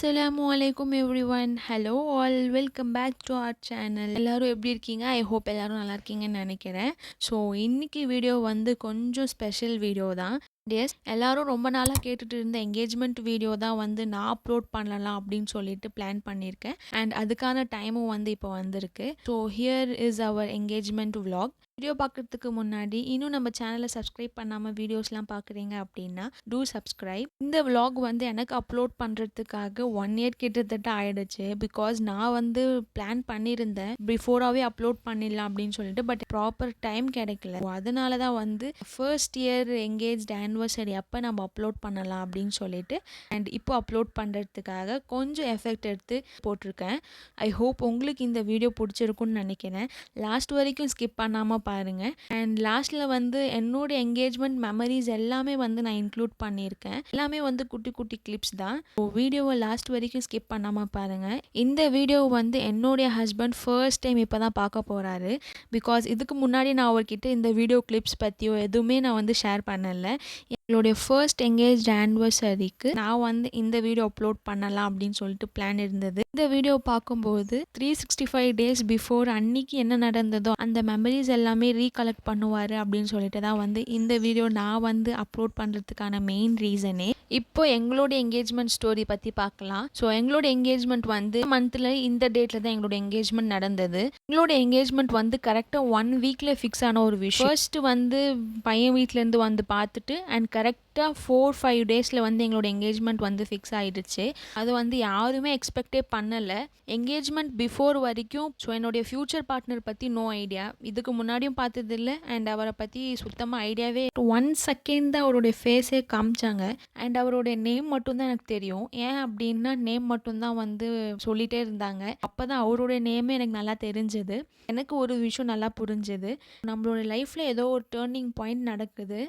Assalamualaikum everyone. Hello all. Welcome back to our channel. எல்லாரும் எப்படி இருக்கீங்க? ஐ ஹோப் எல்லாரும் நல்லா இருக்கீங்கன்னு நினைக்கிறேன். ஸோ இன்னைக்கு வீடியோ வந்து கொஞ்சம் ஸ்பெஷல் வீடியோ தான். எஸ், எல்லாரும் ரொம்ப நாளாக கேட்டுட்டு இருந்த என்கேஜ்மெண்ட் வீடியோ தான் வந்து நான் அப்லோட் பண்ணலாம் அப்படின்னு சொல்லிட்டு பிளான் பண்ணியிருக்கேன். அண்ட் அதுக்கான டைமும் வந்து இப்போ வந்திருக்கு. So here is our engagement vlog. Video பார்க்குறதுக்கு முன்னாடி இன்னும் நம்ம சேனலை சப்ஸ்கிரைப் பண்ணாமல் வீடியோஸ்லாம் பார்க்குறீங்க அப்படின்னா டூ சப்ஸ்கிரைப். இந்த vlog வந்து எனக்கு அப்லோட் பண்ணுறதுக்காக 1 year கிட்டத்தட்ட ஆயிடுச்சு. பிகாஸ் நான் வந்து பிளான் பண்ணியிருந்தேன் பிஃபோராகவே அப்லோட் பண்ணிடலாம் அப்படின்னு சொல்லிட்டு, பட் ப்ராப்பர் டைம் கிடைக்கல. அதனால தான் வந்து ஃபர்ஸ்ட் இயர் என்கேஜ்ட் ஆனிவர்சரி அப்போ நம்ம அப்லோட் பண்ணலாம் அப்படின்னு சொல்லிட்டு அண்ட் இப்போ அப்லோட் பண்ணுறதுக்காக கொஞ்சம் எஃபெக்ட் எடுத்து போட்டிருக்கேன். ஐ ஹோப் உங்களுக்கு இந்த வீடியோ பிடிச்சிருக்குன்னு நினைக்கிறேன். லாஸ்ட் வரைக்கும் ஸ்கிப் பண்ணாமல் பாருங்கள். அண்ட் லாஸ்ட்டில் வந்து என்னோட என்கேஜ்மெண்ட் மெமரிஸ் எல்லாமே வந்து நான் இன்க்ளூட் பண்ணியிருக்கேன். எல்லாமே வந்து குட்டி குட்டி கிளிப்ஸ் தான். ஸோ வீடியோவை லாஸ்ட் வரைக்கும் ஸ்கிப் பண்ணாமல் பாருங்கள். இந்த வீடியோ வந்து என்னுடைய ஹஸ்பண்ட் ஃபர்ஸ்ட் டைம் இப்போ தான் பார்க்க போகிறாரு. பிகாஸ் இதுக்கு முன்னாடி நான் அவர்கிட்ட இந்த வீடியோ கிளிப்ஸ் பற்றியோ எதுவுமே நான் வந்து ஷேர் பண்ணலை. எங்களுடைய ஃபர்ஸ்ட் என்கேஜ்ட் ஆனிவர்சரிக்கு நான் வந்து இந்த வீடியோ அப்லோட் பண்ணலாம் அப்படின்னு சொல்லிட்டு பிளான் இருந்தது. இந்த வீடியோ பார்க்கும்போது 365 days பிஃபோர் அன்னைக்கு என்ன நடந்ததோ அந்த மெமரிஸ் எல்லாமே ரீகலெக்ட் பண்ணுவார் அப்படின்னு சொல்லிட்டு தான் வந்து இந்த வீடியோ நான் வந்து அப்லோட் பண்ணுறதுக்கான மெயின் ரீசனே. இப்போ எங்களோட என்கேஜ்மெண்ட் ஸ்டோரி பற்றி பார்க்கலாம். ஸோ எங்களோட என்கேஜ்மெண்ட் வந்து மந்த்தில் இந்த டேட்டில் தான் எங்களோட என்கேஜ்மெண்ட் நடந்தது. எங்களோட என்கேஜ்மெண்ட் வந்து கரெக்டாக 1 weekல ஃபிக்ஸ் ஆன ஒரு விஷயம். ஃபர்ஸ்ட் வந்து பையன் வீட்டிலேருந்து வந்து பார்த்துட்டு அண்ட் கரெக்டாக 4-5 daysல வந்து எங்களோட என்கேஜ்மெண்ட் வந்து ஃபிக்ஸ் ஆகிடுச்சு. அது வந்து யாருமே எக்ஸ்பெக்டே பண்ணலை. என்கேஜ்மெண்ட் பிஃபோர் வரைக்கும் ஸோ என்னுடைய ஃப்யூச்சர் பார்ட்னர் பற்றி நோ ஐடியா. இதுக்கு முன்னாடியும் பார்த்ததில்லை அண்ட் அவரை பற்றி சுத்தமாக ஐடியாவே 1 second தான் அவருடைய ஃபேஸே காமிச்சாங்க. அண்ட் அவருடைய நேம் மட்டும்தான் எனக்கு தெரியும். ஏன் அப்படின்னா நேம் மட்டும்தான் வந்து சொல்லிகிட்டே இருந்தாங்க. அப்போ தான் அவருடைய நேமே எனக்கு நல்லா தெரிஞ்சது. எனக்கு ஒரு விஷயம் நல்லா புரிஞ்சுது. நம்மளோட லைஃப்பில் ஏதோ ஒரு டேர்னிங் பாயிண்ட் நடக்குது.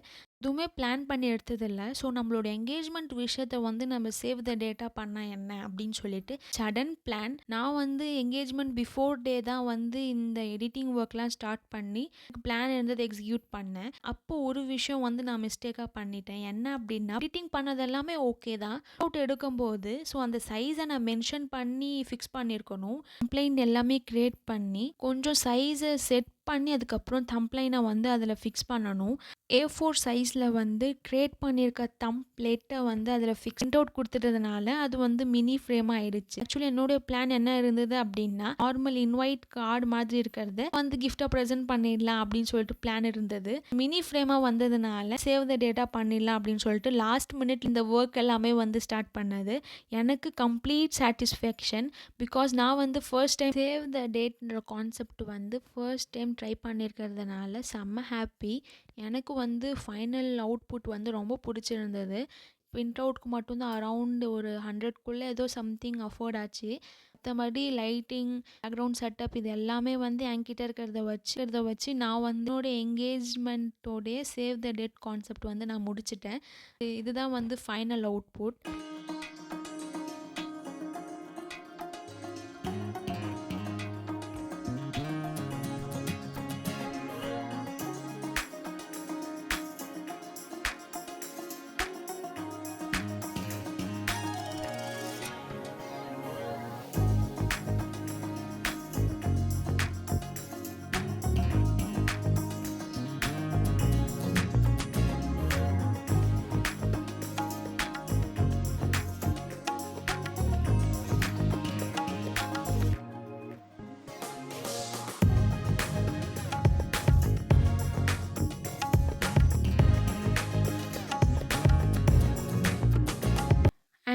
எதுவுமே பிளான் பண்ணி எடுத்ததில்லை. ஸோ நம்மளோட என்கேஜ்மெண்ட் விஷயத்தை வந்து நம்ம சேவ் த டேட்டா பண்ணால் என்ன அப்படின்னு சொல்லிட்டு சடன் பிளான். நான் வந்து என்கேஜ்மெண்ட் பிஃபோர் டே தான் வந்து இந்த எடிட்டிங் ஒர்க்லாம் ஸ்டார்ட் பண்ணி பிளான் இருந்தது எக்ஸிக்யூட் பண்ணேன். அப்போ ஒரு விஷயம் வந்து நான் மிஸ்டேக்காக பண்ணிட்டேன். என்ன அப்படின்னா எடிட்டிங் பண்ணது எல்லாமே ஓகே தான். அவுட் எடுக்கும்போது ஸோ அந்த சைஸை நான் மென்ஷன் பண்ணி ஃபிக்ஸ் பண்ணியிருக்கணும். கம்ப்ளைண்ட் எல்லாமே க்ரியேட் பண்ணி கொஞ்சம் சைஸை செட் பண்ணி அதுக்கப்புறம் தம்ப்ளைனை வந்து அதில் ஃபிக்ஸ் பண்ணணும். A4 சைஸில் வந்து க்ரியேட் பண்ணியிருக்க தம்ப்ளேட்டை வந்து அதில் பிரிண்ட் அவுட் கொடுத்துட்டதுனால அது வந்து மினி ஃப்ரேம் ஆயிடுச்சு. ஆக்சுவலி என்னுடைய பிளான் என்ன இருந்தது அப்படின்னா நார்மல் இன்வைட் கார்டு மாதிரி இருக்கிறத வந்து கிஃப்டாக ப்ரெசென்ட் பண்ணிடலாம் அப்படின்னு சொல்லிட்டு பிளான் இருந்தது. மினி ஃப்ரேமாக வந்ததுனால சேவ் த டேட்டா பண்ணிடலாம் அப்படின்னு சொல்லிட்டு லாஸ்ட் மினிட் இந்த ஒர்க் எல்லாமே வந்து ஸ்டார்ட் பண்ணது. எனக்கு கம்ப்ளீட் சாட்டிஸ்ஃபேக்ஷன். பிகாஸ் நான் வந்து ஃபர்ஸ்ட் டைம் சேவ் த டேட்ன்ற கான்செப்ட் வந்து ஃபர்ஸ்ட் டைம் ட்ரை பண்ணியிருக்கிறதுனால செம்ம ஹாப்பி. எனக்கு வந்து ஃபைனல் அவுட்புட் வந்து ரொம்ப பிடிச்சிருந்தது. பிரிண்ட் அவுட்க்கு மட்டும்தான் அரவுண்ட் ஒரு 100க்குள்ளே ஏதோ சம்திங் அஃபோர்ட் ஆச்சு. மற்றபடி லைட்டிங், பேக்ரவுண்ட் செட்டப் இது எல்லாமே வந்து என்கிட்ட இருக்கிறத வச்சு நான் வந்து என்னோட என்கேஜ்மெண்ட்டோடைய சேவ் த டேட் கான்செப்ட் வந்து நான் முடிச்சிட்டேன். இதுதான் வந்து final output.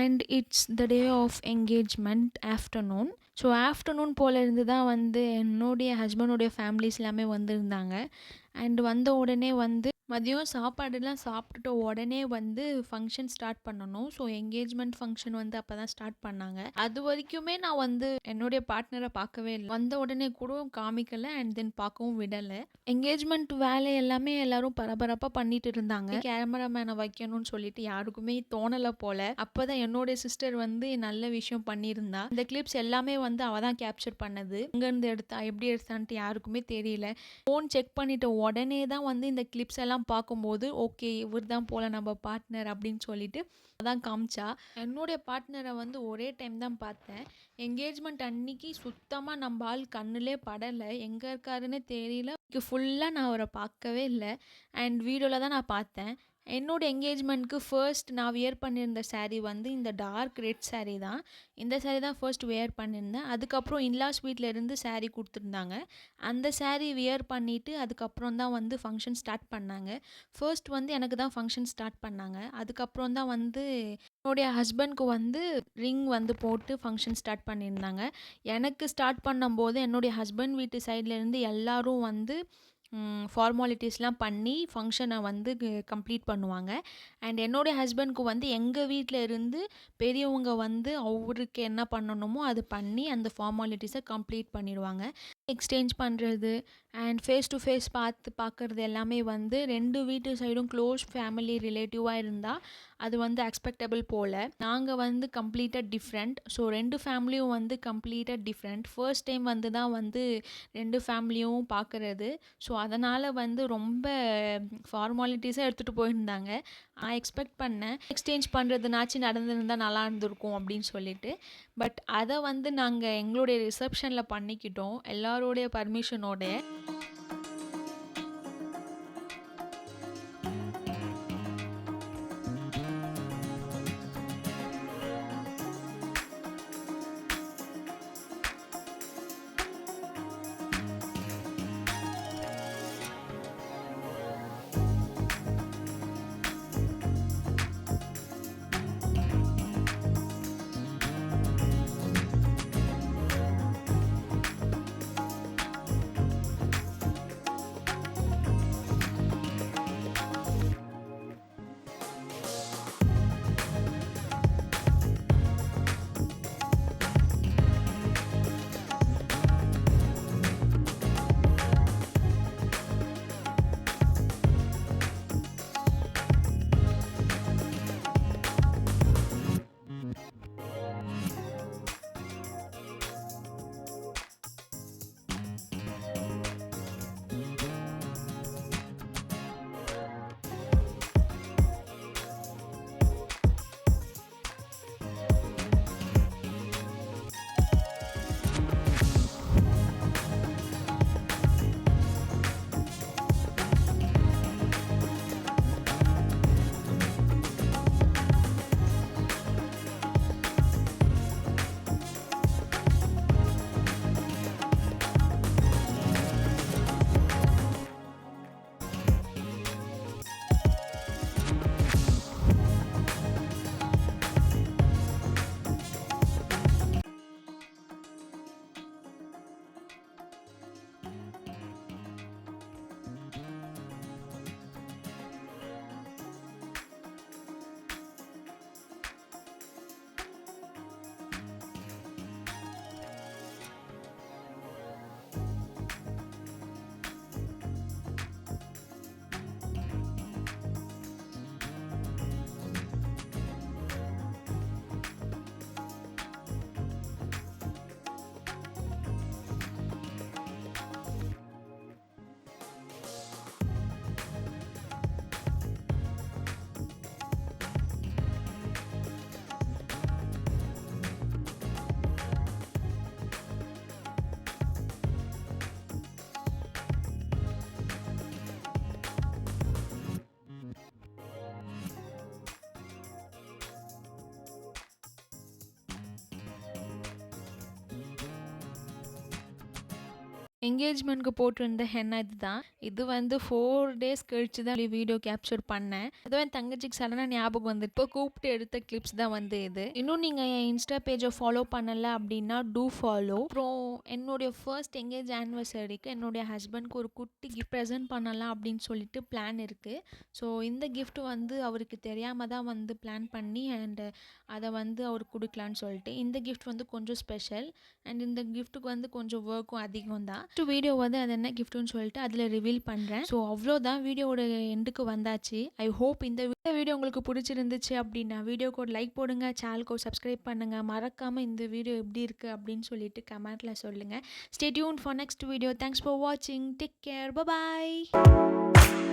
And it's the day of engagement afternoon. So afternoon போல் இருந்து தான் வந்து என்னுடைய ஹஸ்பண்டோடைய ஃபேமிலிஸ் எல்லாமே வந்திருந்தாங்க. அண்ட் வந்த உடனே வந்து மதியம் சாப்பாடுலாம் சாப்பிட்டுட்ட உடனே வந்து ஃபங்க்ஷன் ஸ்டார்ட் பண்ணணும். ஸோ என்கேஜ்மெண்ட் ஃபங்க்ஷன் வந்து அப்போ தான் ஸ்டார்ட் பண்ணாங்க. அது வரைக்குமே நான் வந்து என்னுடைய பார்ட்னரை பார்க்கவே இல்லை. வந்த உடனே கூட காமிக்கலை அண்ட் தென் பார்க்கவும் விடலை. என்கேஜ்மெண்ட் வேலை எல்லாமே எல்லாரும் பரபரப்பாக பண்ணிட்டு இருந்தாங்க. கேமராமேனை வைக்கணும்னு சொல்லிட்டு யாருக்குமே தோணலை போல. அப்போ தான் என்னுடைய சிஸ்டர் வந்து நல்ல விஷயம் பண்ணியிருந்தா. இந்த கிளிப்ஸ் எல்லாமே வந்து அவள் தான் கேப்சர் பண்ணது. எங்கேருந்து எடுத்தா எப்படி எடுத்தான்ட்டு யாருக்குமே தெரியல. ஃபோன் செக் பண்ணிட்ட உடனே தான் வந்து இந்த கிளிப்ஸ் எல்லாம் ஃபோட்டோலாம் பார்க்கும்போது ஓகே இவர் தான் போல நம்ம பார்ட்னர் அப்படின்னு சொல்லிட்டு அதான் காமிச்சா. என்னுடைய பார்ட்னரை வந்து ஒரே டைம் தான் பார்த்தேன். என்கேஜ்மெண்ட் அன்னைக்கு சுத்தமாக நம்ம ஆள் கண்ணுலே படலை, எங்கே இருக்காருன்னே தெரியல. ஃபுல்லாக நான் அவரை பார்க்கவே இல்லை. அண்ட் வீடியோவில் தான் நான் பார்த்தேன். என்னோட என்கேஜ்மெண்ட்க்கு ஃபர்ஸ்ட் நான் வியர் பண்ணியிருந்த சாரீ வந்து இந்த டார்க் ரெட் சாரீ தான். இந்த சாரீ தான் ஃபர்ஸ்ட் வியர் பண்ணியிருந்தேன். அதுக்கப்புறம் இன்லாஸ் வீட்டிலேருந்து சாரீ கொடுத்துருந்தாங்க. அந்த சாரீ வியர் பண்ணிவிட்டு அதுக்கப்புறம் தான் வந்து ஃபங்க்ஷன் ஸ்டார்ட் பண்ணாங்க. ஃபர்ஸ்ட் வந்து எனக்கு தான் ஃபங்க்ஷன் ஸ்டார்ட் பண்ணாங்க. அதுக்கப்புறம் தான் வந்து என்னுடைய ஹஸ்பண்ட்க்கு வந்து ரிங் வந்து போட்டு ஃபங்க்ஷன் ஸ்டார்ட் பண்ணியிருந்தாங்க. எனக்கு ஸ்டார்ட் பண்ணும்போது என்னுடைய ஹஸ்பண்ட் வீட்டு சைட்லேருந்து எல்லோரும் வந்து ஃபார்மாலிட்டிஸ்லாம் பண்ணி ஃபங்க்ஷனை வந்து கம்ப்ளீட் பண்ணுவாங்க. அண்ட் என்னுடைய ஹஸ்பண்ட்க்கு வந்து எங்கள் வீட்டில் இருந்து பெரியவங்க வந்து அவருக்கு என்ன பண்ணணுமோ அது பண்ணி அந்த ஃபார்மாலிட்டிஸை கம்ப்ளீட் பண்ணிடுவாங்க. எக்ஸ்சேஞ்ச் பண்ணுறது அண்ட் ஃபேஸ் டு ஃபேஸ் பார்க்குறது எல்லாமே வந்து 2 வீட்டு சைடும் க்ளோஸ் ஃபேமிலி ரிலேட்டிவாக இருந்தால் அது வந்து எக்ஸ்பெக்டபிள் போல். நாங்கள் வந்து கம்ப்ளீட்டாக டிஃப்ரெண்ட். ஸோ 2 ஃபேமிலியும் வந்து கம்ப்ளீட்டாக டிஃப்ரெண்ட். ஃபர்ஸ்ட் டைம் வந்து தான் வந்து 2 ஃபேமிலியும் பார்க்குறது. ஸோ அதனால் வந்து ரொம்ப ஃபார்மாலிட்டிஸாக எடுத்துகிட்டு போயிருந்தாங்க. நான் எக்ஸ்பெக்ட் பண்ணேன் எக்ஸ்சேஞ்ச் பண்ணுறதுனாச்சும் நடந்திருந்தால் நல்லா இருந்திருக்கும் அப்படின்னு சொல்லிட்டு. பட் அதை வந்து நாங்கள் எங்களுடைய ரிசப்ஷனில் பண்ணிக்கிட்டோம் எல்லாரோடைய பர்மிஷனோட. என்கேஜ்மெண்ட்க்கு போட்டிருந்த ஹென்னா இதுதான். இது வந்து 4 டேஸ் கழிச்சு தான் வீடியோ கேப்சர் பண்ணேன். அதுவும் என் தங்கச்சிக்கு சடனாக ஞாபகம் வந்து இப்போ கூப்பிட்டு எடுத்த கிளிப்ஸ் தான் வந்து இது. இன்னும் நீங்கள் என் இன்ஸ்டா பேஜை ஃபாலோ பண்ணலை அப்படின்னா டூ ஃபாலோ. அப்புறம் என்னுடைய ஃபர்ஸ்ட் என்கேஜ் ஆனிவர்சரிக்கு என்னுடைய ஹஸ்பண்ட்க்கு ஒரு குட்டி கிஃப்ட் ப்ரெசென்ட் பண்ணலாம் அப்படின்னு சொல்லிட்டு பிளான் இருக்குது. ஸோ இந்த கிஃப்ட் வந்து அவருக்கு தெரியாமல் தான் வந்து பிளான் பண்ணி அண்ட் அதை வந்து அவருக்கு கொடுக்கலான்னு சொல்லிட்டு. இந்த கிஃப்ட் வந்து கொஞ்சம் ஸ்பெஷல் அண்ட் இந்த கிஃப்ட்டுக்கு வந்து கொஞ்சம் ஒர்க்கும் அதிகம் தான். வீடியோ வந்து அது என்ன கிஃப்ட்னு சொல்லிட்டு அதில் ரிவீல் பண்ணுறேன். ஸோ அவ்வளோதான், வீடியோவோட எண்டுக்கு வந்தாச்சு. ஐ ஹோப் இந்த வீடியோ உங்களுக்கு பிடிச்சிருந்துச்சு அப்படின்னா வீடியோக்கு ஒரு லைக் போடுங்க, சேனலுக்கு சப்ஸ்கிரைப் பண்ணுங்கள். மறக்காமல் இந்த வீடியோ எப்படி இருக்குது அப்படின்னு சொல்லிட்டு கமெண்ட்டில் சொல்லுங்கள். Stay tune for next video. Thanks for வாட்சிங். Take care. பை.